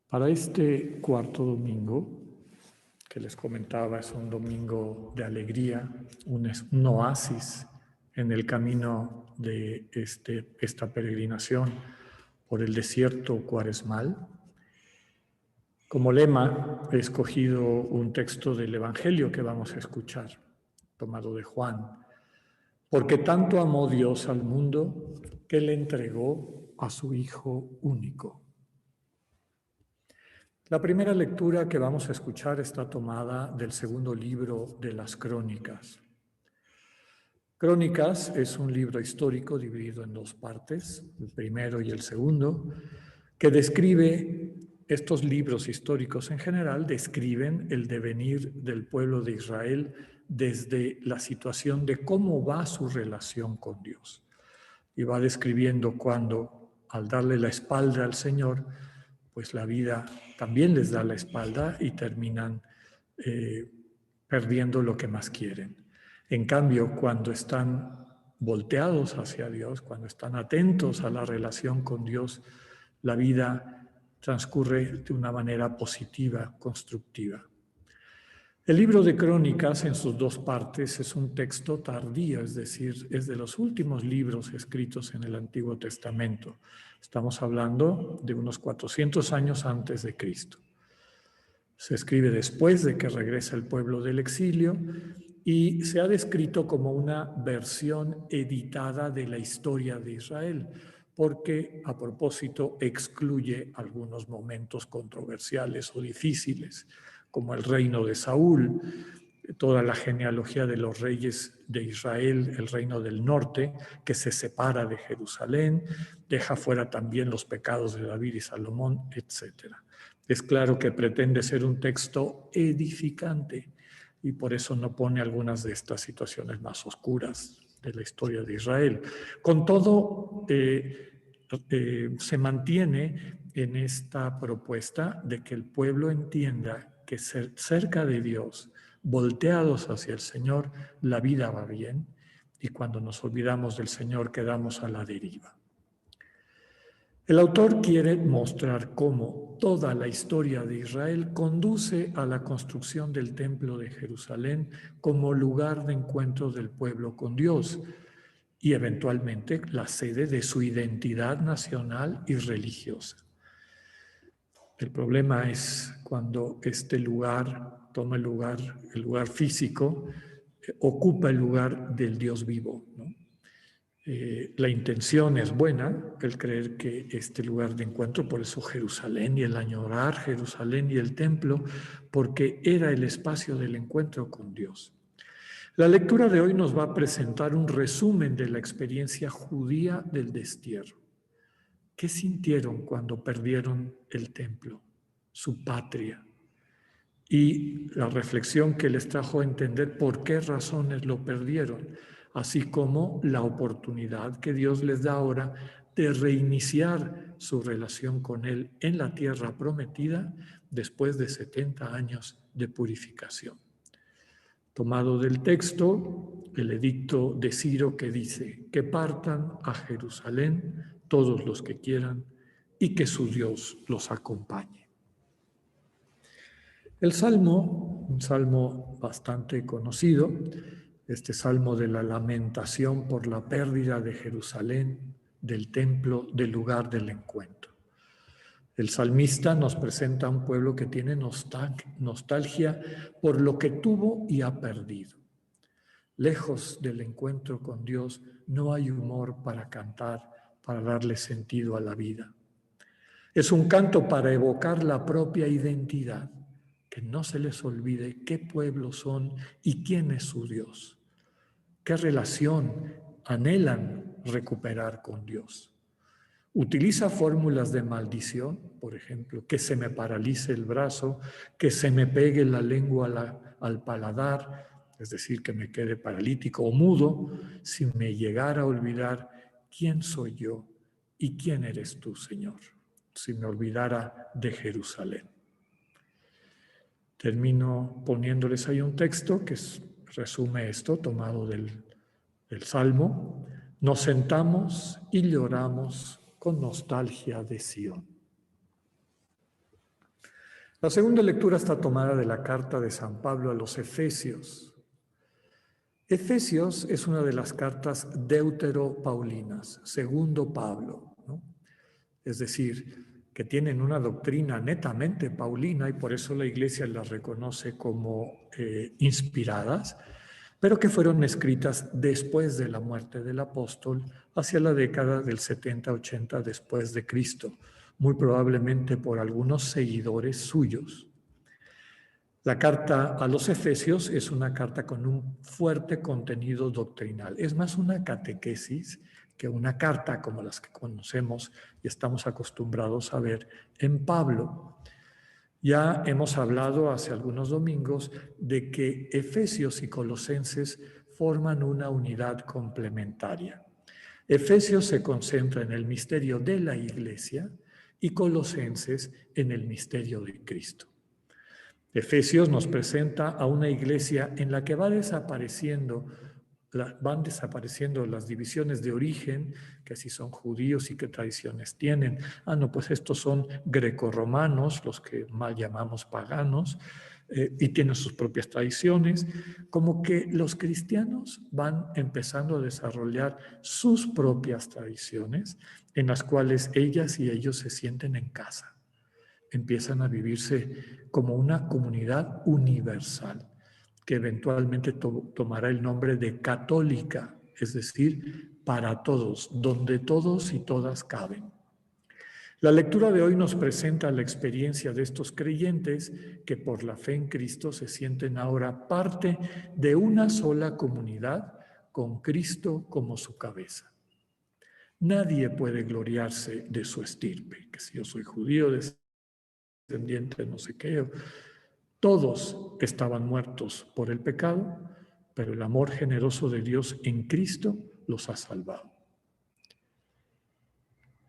Para este cuarto domingo, que les comentaba, es un domingo de alegría, un oasis en el camino de esta peregrinación por el desierto cuaresmal. Como lema he escogido un texto del Evangelio que vamos a escuchar, tomado de Juan. Porque tanto amó Dios al mundo que le entregó a su Hijo único. La primera lectura que vamos a escuchar está tomada del segundo libro de las Crónicas. Crónicas es un libro histórico dividido en dos partes, el primero y el segundo, que describe, estos libros históricos en general, describen el devenir del pueblo de Israel desde la situación de cómo va su relación con Dios. Y va describiendo cuando, al darle la espalda al Señor, pues la vida también les da la espalda y terminan perdiendo lo que más quieren. En cambio, cuando están volteados hacia Dios, cuando están atentos a la relación con Dios, la vida transcurre de una manera positiva, constructiva. El libro de Crónicas, en sus dos partes, es un texto tardío, es decir, es de los últimos libros escritos en el Antiguo Testamento. Estamos hablando de unos 400 años antes de Cristo. Se escribe después de que regresa el pueblo del exilio y se ha descrito como una versión editada de la historia de Israel, porque a propósito excluye algunos momentos controversiales o difíciles, como el reino de Saúl, toda la genealogía de los reyes de Israel, el reino del norte, que se separa de Jerusalén, deja fuera también los pecados de David y Salomón, etc. Es claro que pretende ser un texto edificante y por eso no pone algunas de estas situaciones más oscuras de la historia de Israel. Con todo, se mantiene en esta propuesta de que el pueblo entienda que cerca de Dios, volteados hacia el Señor, la vida va bien y cuando nos olvidamos del Señor quedamos a la deriva. El autor quiere mostrar cómo toda la historia de Israel conduce a la construcción del Templo de Jerusalén como lugar de encuentro del pueblo con Dios y eventualmente la sede de su identidad nacional y religiosa. El problema es cuando este lugar toma el lugar físico, ocupa el lugar del Dios vivo, ¿no? La intención es buena, el creer que este lugar de encuentro, por eso Jerusalén y el añorar Jerusalén y el templo, porque era el espacio del encuentro con Dios. La lectura de hoy nos va a presentar un resumen de la experiencia judía del destierro. ¿Qué sintieron cuando perdieron el templo, su patria? Y la reflexión que les trajo a entender por qué razones lo perdieron, así como la oportunidad que Dios les da ahora de reiniciar su relación con Él en la tierra prometida después de 70 años de purificación. Tomado del texto, el edicto de Ciro que dice que partan a Jerusalén todos los que quieran y que su Dios los acompañe. El salmo, un salmo bastante conocido, este salmo de la lamentación por la pérdida de Jerusalén, del templo, del lugar del encuentro. El salmista nos presenta a un pueblo que tiene nostalgia por lo que tuvo y ha perdido. Lejos del encuentro con Dios, no hay humor para cantar, para darle sentido a la vida. Es un canto para evocar la propia identidad, que no se les olvide qué pueblo son y quién es su Dios, qué relación anhelan recuperar con Dios. Utiliza fórmulas de maldición, por ejemplo, que se me paralice el brazo, que se me pegue la lengua al paladar, es decir, que me quede paralítico o mudo, si me llegara a olvidar quién soy yo y quién eres tú, Señor, si me olvidara de Jerusalén. Termino poniéndoles ahí un texto que resume esto, tomado del Salmo. Nos sentamos y lloramos con nostalgia de Sion. La segunda lectura está tomada de la carta de San Pablo a los Efesios. Efesios es una de las cartas deuteropaulinas, segundo Pablo, ¿no? Es decir, que tienen una doctrina netamente paulina y por eso la Iglesia las reconoce como inspiradas, pero que fueron escritas después de la muerte del apóstol, hacia la década del 70-80 después de Cristo, muy probablemente por algunos seguidores suyos. La carta a los Efesios es una carta con un fuerte contenido doctrinal. Es más una catequesis que una carta como las que conocemos y estamos acostumbrados a ver en Pablo. Ya hemos hablado hace algunos domingos de que Efesios y Colosenses forman una unidad complementaria. Efesios se concentra en el misterio de la Iglesia y Colosenses en el misterio de Cristo. Efesios nos presenta a una iglesia en la que van desapareciendo las divisiones de origen, que si son judíos y qué tradiciones tienen. No, pues estos son grecorromanos, los que mal llamamos paganos, y tienen sus propias tradiciones. Como que los cristianos van empezando a desarrollar sus propias tradiciones en las cuales ellas y ellos se sienten en casa. Empiezan a vivirse como una comunidad universal, que eventualmente tomará el nombre de católica, es decir, para todos, donde todos y todas caben. La lectura de hoy nos presenta la experiencia de estos creyentes que por la fe en Cristo se sienten ahora parte de una sola comunidad con Cristo como su cabeza. Nadie puede gloriarse de su estirpe, que si yo soy judío, descendiente no sé qué. Todos estaban muertos por el pecado, pero el amor generoso de Dios en Cristo los ha salvado.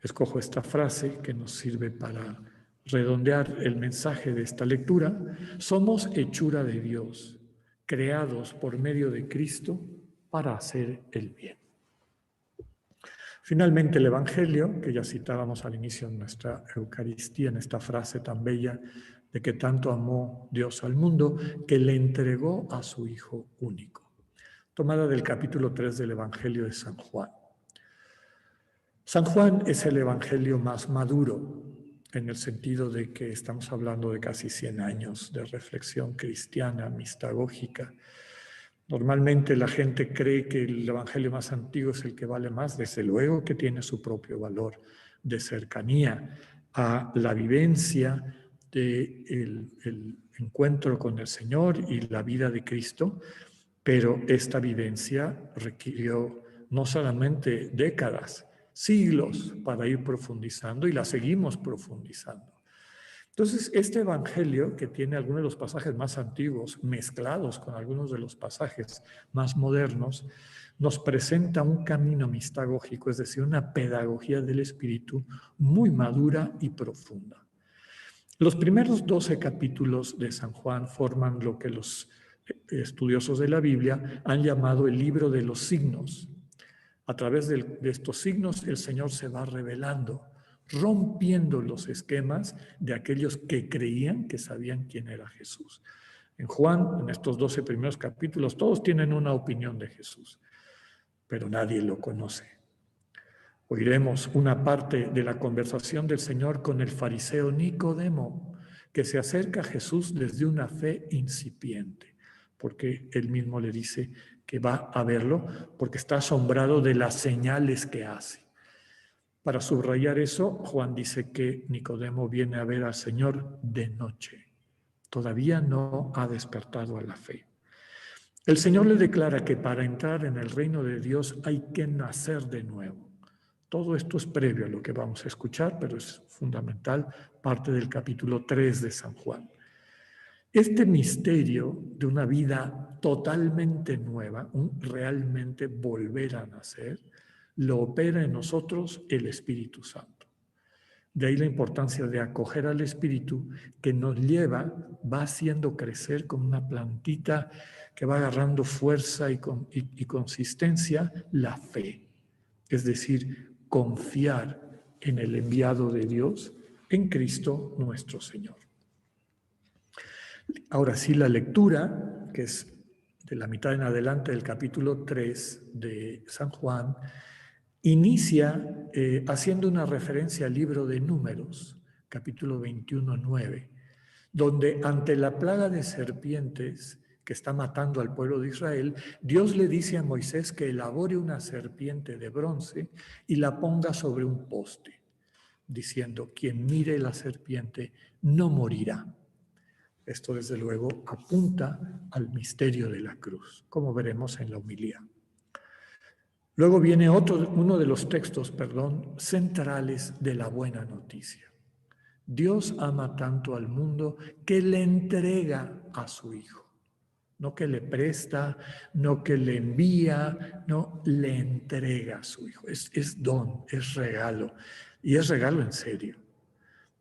Escojo esta frase que nos sirve para redondear el mensaje de esta lectura. Somos hechura de Dios, creados por medio de Cristo para hacer el bien. Finalmente, el Evangelio, que ya citábamos al inicio de nuestra Eucaristía, en esta frase tan bella de que tanto amó Dios al mundo, que le entregó a su Hijo único. Tomada del capítulo 3 del Evangelio de San Juan. San Juan es el Evangelio más maduro, en el sentido de que estamos hablando de casi 100 años de reflexión cristiana, mistagógica. Normalmente la gente cree que el evangelio más antiguo es el que vale más, desde luego que tiene su propio valor de cercanía a la vivencia del encuentro con el Señor y la vida de Cristo, pero esta vivencia requirió no solamente décadas, siglos para ir profundizando y la seguimos profundizando. Entonces, este evangelio, que tiene algunos de los pasajes más antiguos mezclados con algunos de los pasajes más modernos, nos presenta un camino mistagógico, es decir, una pedagogía del espíritu muy madura y profunda. Los primeros 12 capítulos de San Juan forman lo que los estudiosos de la Biblia han llamado el libro de los signos. A través de estos signos el Señor se va revelando, rompiendo los esquemas de aquellos que creían que sabían quién era Jesús. En Juan, en estos 12 primeros capítulos, todos tienen una opinión de Jesús, pero nadie lo conoce. Oiremos una parte de la conversación del Señor con el fariseo Nicodemo, que se acerca a Jesús desde una fe incipiente, porque él mismo le dice que va a verlo, porque está asombrado de las señales que hace. Para subrayar eso, Juan dice que Nicodemo viene a ver al Señor de noche. Todavía no ha despertado a la fe. El Señor le declara que para entrar en el reino de Dios hay que nacer de nuevo. Todo esto es previo a lo que vamos a escuchar, pero es fundamental, parte del capítulo 3 de San Juan. Este misterio de una vida totalmente nueva, un realmente volver a nacer, lo opera en nosotros el Espíritu Santo. De ahí la importancia de acoger al Espíritu que nos lleva, va haciendo crecer como una plantita que va agarrando fuerza y consistencia, la fe. Es decir, confiar en el enviado de Dios, en Cristo nuestro Señor. Ahora sí, la lectura, que es de la mitad en adelante del capítulo 3 de San Juan, inicia haciendo una referencia al libro de Números, capítulo 21, 9, donde ante la plaga de serpientes que está matando al pueblo de Israel, Dios le dice a Moisés que elabore una serpiente de bronce y la ponga sobre un poste, diciendo, quien mire la serpiente no morirá. Esto desde luego apunta al misterio de la cruz, como veremos en la homilía. Luego viene uno de los textos, centrales de la buena noticia. Dios ama tanto al mundo que le entrega a su Hijo. No que le presta, no que le envía, no, le entrega a su Hijo. Es don, es regalo, y es regalo en serio,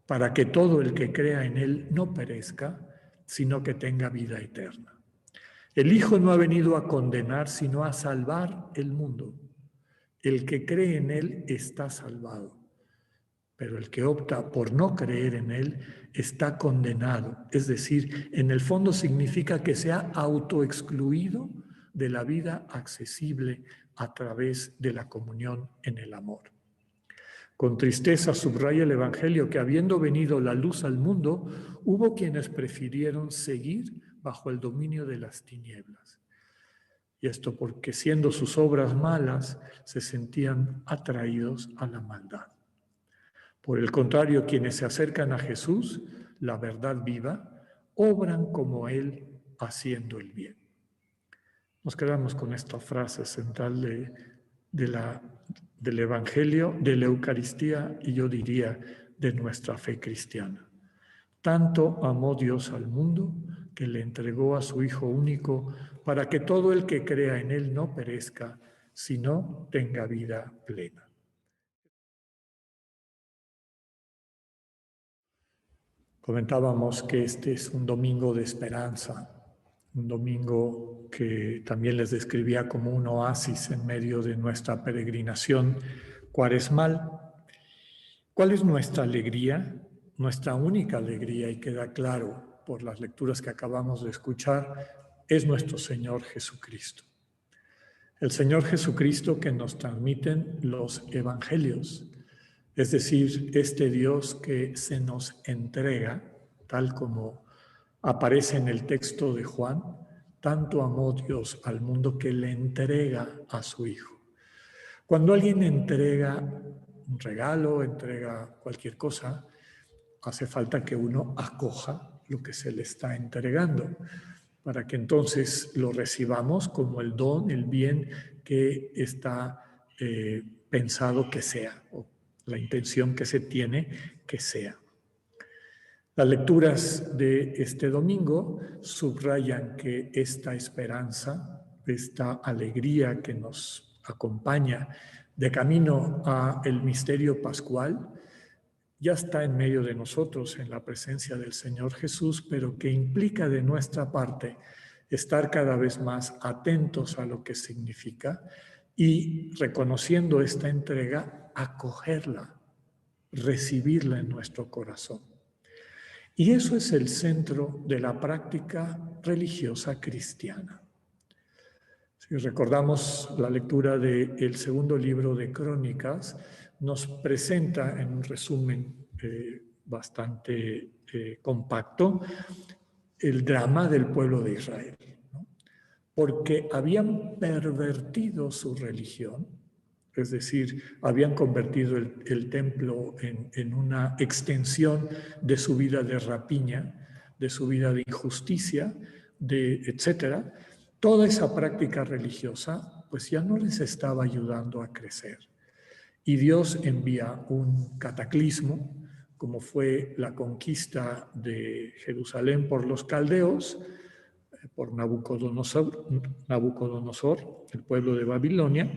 para que todo el que crea en Él no perezca, sino que tenga vida eterna. El Hijo no ha venido a condenar, sino a salvar el mundo. El que cree en Él está salvado, pero el que opta por no creer en Él está condenado. Es decir, en el fondo significa que se ha autoexcluido de la vida accesible a través de la comunión en el amor. Con tristeza subraya el Evangelio que habiendo venido la luz al mundo, hubo quienes prefirieron seguir bajo el dominio de las tinieblas. Y esto porque siendo sus obras malas, se sentían atraídos a la maldad. Por el contrario, quienes se acercan a Jesús, la verdad viva, obran como Él haciendo el bien. Nos quedamos con esta frase central del Evangelio, de la Eucaristía y yo diría de nuestra fe cristiana. Tanto amó Dios al mundo que le entregó a su Hijo único para que todo el que crea en Él no perezca, sino tenga vida plena. Comentábamos que este es un domingo de esperanza, un domingo que también les describía como un oasis en medio de nuestra peregrinación cuaresmal. ¿Cuál es nuestra alegría? Nuestra única alegría, y queda claro por las lecturas que acabamos de escuchar, es nuestro Señor Jesucristo. El Señor Jesucristo que nos transmiten los evangelios, es decir, este Dios que se nos entrega, tal como aparece en el texto de Juan, tanto amó Dios al mundo que le entrega a su Hijo. Cuando alguien entrega un regalo, entrega cualquier cosa, hace falta que uno acoja lo que se le está entregando, para que entonces lo recibamos como el don, el bien que está pensado que sea, o la intención que se tiene que sea. Las lecturas de este domingo subrayan que esta esperanza, esta alegría que nos acompaña de camino a el misterio pascual, ya está en medio de nosotros en la presencia del Señor Jesús, pero que implica de nuestra parte estar cada vez más atentos a lo que significa y, reconociendo esta entrega, acogerla, recibirla en nuestro corazón. Y eso es el centro de la práctica religiosa cristiana. Si recordamos la lectura del segundo libro de Crónicas, nos presenta en un resumen bastante compacto el drama del pueblo de Israel, ¿no? Porque habían pervertido su religión, es decir, habían convertido el templo en una extensión de su vida de rapiña, de su vida de injusticia, etcétera. Toda esa práctica religiosa pues ya no les estaba ayudando a crecer. Y Dios envía un cataclismo, como fue la conquista de Jerusalén por los caldeos, por Nabucodonosor, el pueblo de Babilonia,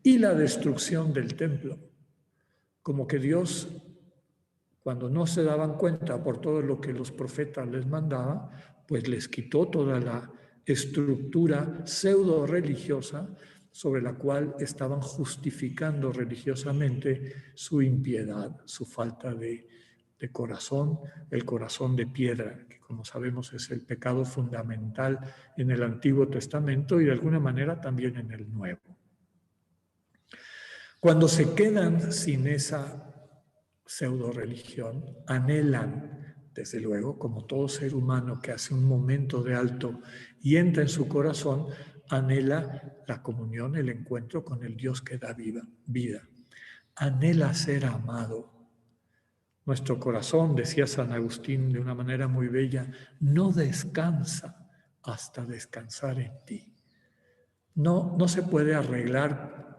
y la destrucción del templo. Como que Dios, cuando no se daban cuenta por todo lo que los profetas les mandaban, pues les quitó toda la estructura pseudo religiosa sobre la cual estaban justificando religiosamente su impiedad, su falta de de corazón, el corazón de piedra, que como sabemos es el pecado fundamental en el Antiguo Testamento y de alguna manera también en el Nuevo. Cuando se quedan sin esa pseudo-religión, anhelan, desde luego, como todo ser humano que hace un momento de alto y entra en su corazón, anhela la comunión, el encuentro con el Dios que da vida. Anhela ser amado. Nuestro corazón, decía San Agustín de una manera muy bella, no descansa hasta descansar en ti. No se puede alegrar,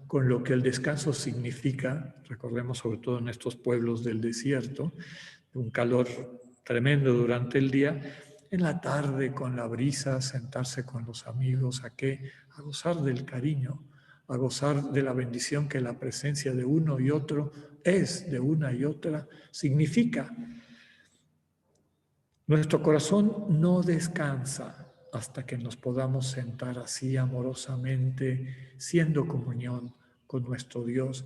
con lo que el descanso significa, recordemos sobre todo en estos pueblos del desierto, un calor tremendo durante el día, en la tarde con la brisa, sentarse con los amigos, ¿a qué? A gozar del cariño, a gozar de la bendición que la presencia de uno y otro es, de una y otra, significa. Nuestro corazón no descansa hasta que nos podamos sentar así amorosamente, siendo comunión con nuestro Dios,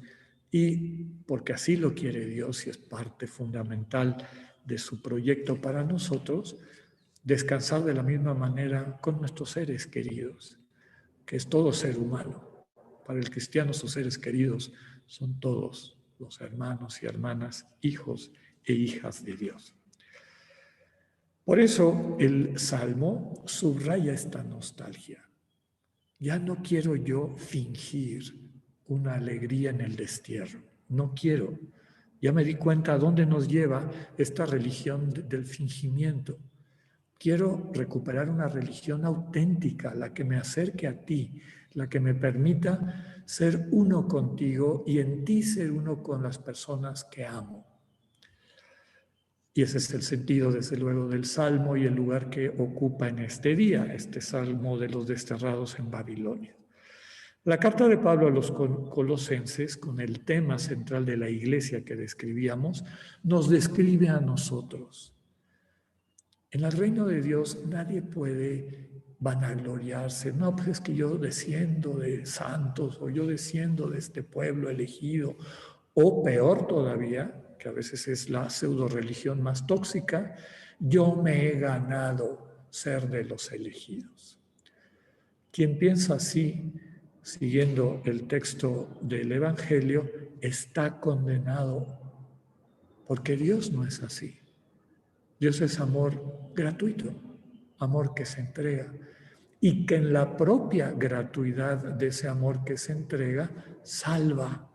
y porque así lo quiere Dios y es parte fundamental de su proyecto para nosotros, descansar de la misma manera con nuestros seres queridos, que es todo ser humano. Para el cristiano sus seres queridos son todos los hermanos y hermanas, hijos e hijas de Dios. Por eso el Salmo subraya esta nostalgia. Ya no quiero yo fingir una alegría en el destierro. No quiero. Ya me di cuenta a dónde nos lleva esta religión del fingimiento. Quiero recuperar una religión auténtica, la que me acerque a ti, la que me permita ser uno contigo y en ti ser uno con las personas que amo. Y ese es el sentido, desde luego, del Salmo y el lugar que ocupa en este día, este Salmo de los desterrados en Babilonia. La carta de Pablo a los colosenses, con el tema central de la iglesia que describíamos, nos describe a nosotros. En el reino de Dios nadie puede vanagloriarse. No, pues es que yo desciendo de santos o yo desciendo de este pueblo elegido. O peor todavía, que a veces es la pseudo-religión más tóxica, yo me he ganado ser de los elegidos. Quien piensa así, siguiendo el texto del Evangelio, está condenado, porque Dios no es así. Dios es amor gratuito, amor que se entrega, y que en la propia gratuidad de ese amor que se entrega, salva.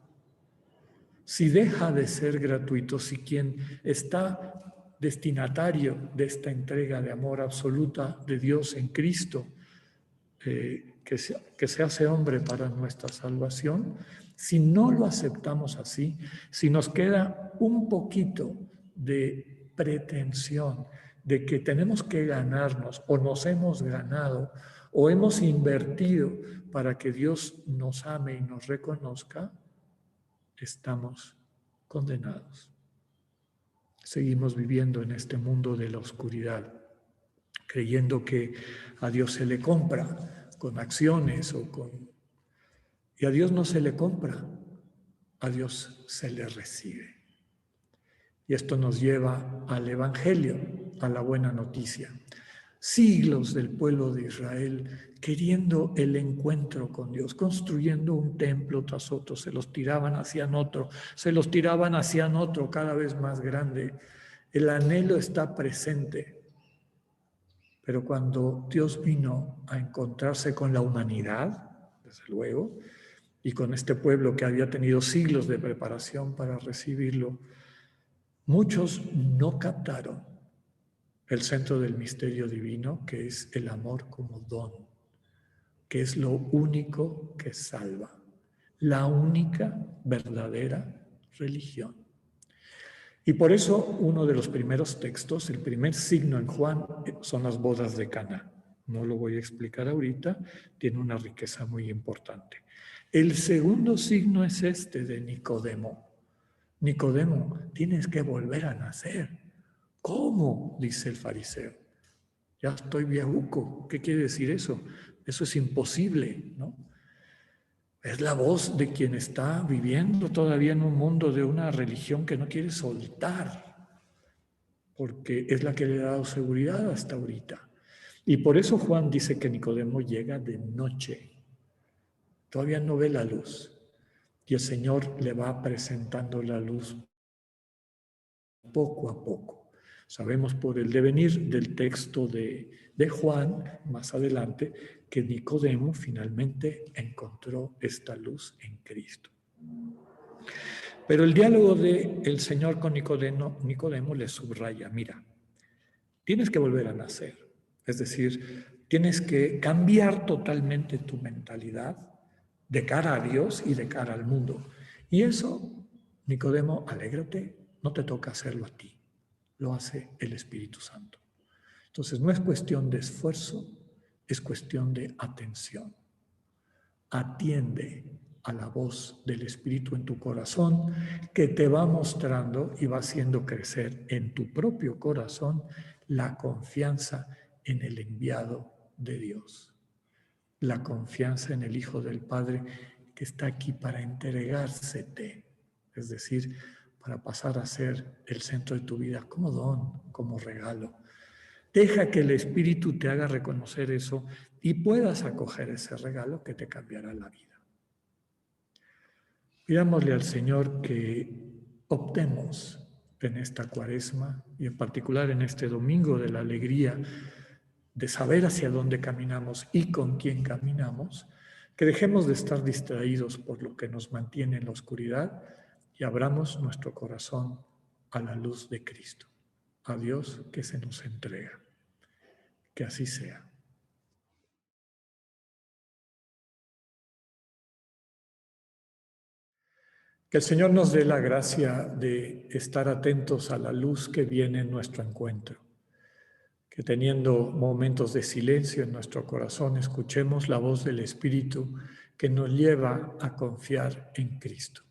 Si deja de ser gratuito, si quien está destinatario de esta entrega de amor absoluta de Dios en Cristo, que se hace hombre para nuestra salvación, si no lo aceptamos así, si nos queda un poquito de pretensión de que tenemos que ganarnos o nos hemos ganado o hemos invertido para que Dios nos ame y nos reconozca, estamos condenados. Seguimos viviendo en este mundo de la oscuridad, creyendo que a Dios se le compra con acciones y a Dios no se le compra, a Dios se le recibe. Y esto nos lleva al Evangelio, a la buena noticia. Siglos del pueblo de Israel queriendo el encuentro con Dios, construyendo un templo tras otro, se los tiraban hacia otro, se los tiraban hacia otro cada vez más grande. El anhelo está presente, pero cuando Dios vino a encontrarse con la humanidad, desde luego, y con este pueblo que había tenido siglos de preparación para recibirlo, muchos no captaron el centro del misterio divino, que es el amor como don, que es lo único que salva, la única verdadera religión. Y por eso uno de los primeros textos, el primer signo en Juan, son las bodas de Caná. No lo voy a explicar ahorita, tiene una riqueza muy importante. El segundo signo es este de Nicodemo. Nicodemo, tienes que volver a nacer. ¿Cómo? Dice el fariseo. Ya estoy viejuco. ¿Qué quiere decir eso? Eso es imposible, ¿no? Es la voz de quien está viviendo todavía en un mundo de una religión que no quiere soltar, porque es la que le ha dado seguridad hasta ahorita. Y por eso Juan dice que Nicodemo llega de noche. Todavía no ve la luz. Y el Señor le va presentando la luz poco a poco. Sabemos por el devenir del texto de Juan, más adelante, que Nicodemo finalmente encontró esta luz en Cristo. Pero el diálogo del Señor con Nicodemo le subraya, mira, tienes que volver a nacer. Es decir, tienes que cambiar totalmente tu mentalidad de cara a Dios y de cara al mundo. Y eso, Nicodemo, alégrate, no te toca hacerlo a ti, lo hace el Espíritu Santo. Entonces, no es cuestión de esfuerzo, es cuestión de atención. Atiende a la voz del Espíritu en tu corazón, que te va mostrando y va haciendo crecer en tu propio corazón la confianza en el enviado de Dios, la confianza en el Hijo del Padre que está aquí para entregársete, es decir, para pasar a ser el centro de tu vida como don, como regalo. Deja que el Espíritu te haga reconocer eso y puedas acoger ese regalo que te cambiará la vida. Pidámosle al Señor que optemos en esta Cuaresma y en particular en este domingo de la alegría de saber hacia dónde caminamos y con quién caminamos, que dejemos de estar distraídos por lo que nos mantiene en la oscuridad y abramos nuestro corazón a la luz de Cristo, a Dios que se nos entrega. Que así sea. Que el Señor nos dé la gracia de estar atentos a la luz que viene en nuestro encuentro. Que teniendo momentos de silencio en nuestro corazón, escuchemos la voz del Espíritu que nos lleva a confiar en Cristo.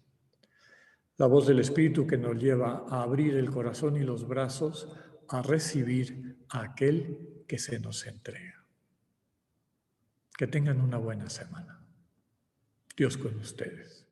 La voz del Espíritu que nos lleva a abrir el corazón y los brazos a recibir a aquel que se nos entrega. Que tengan una buena semana. Dios con ustedes.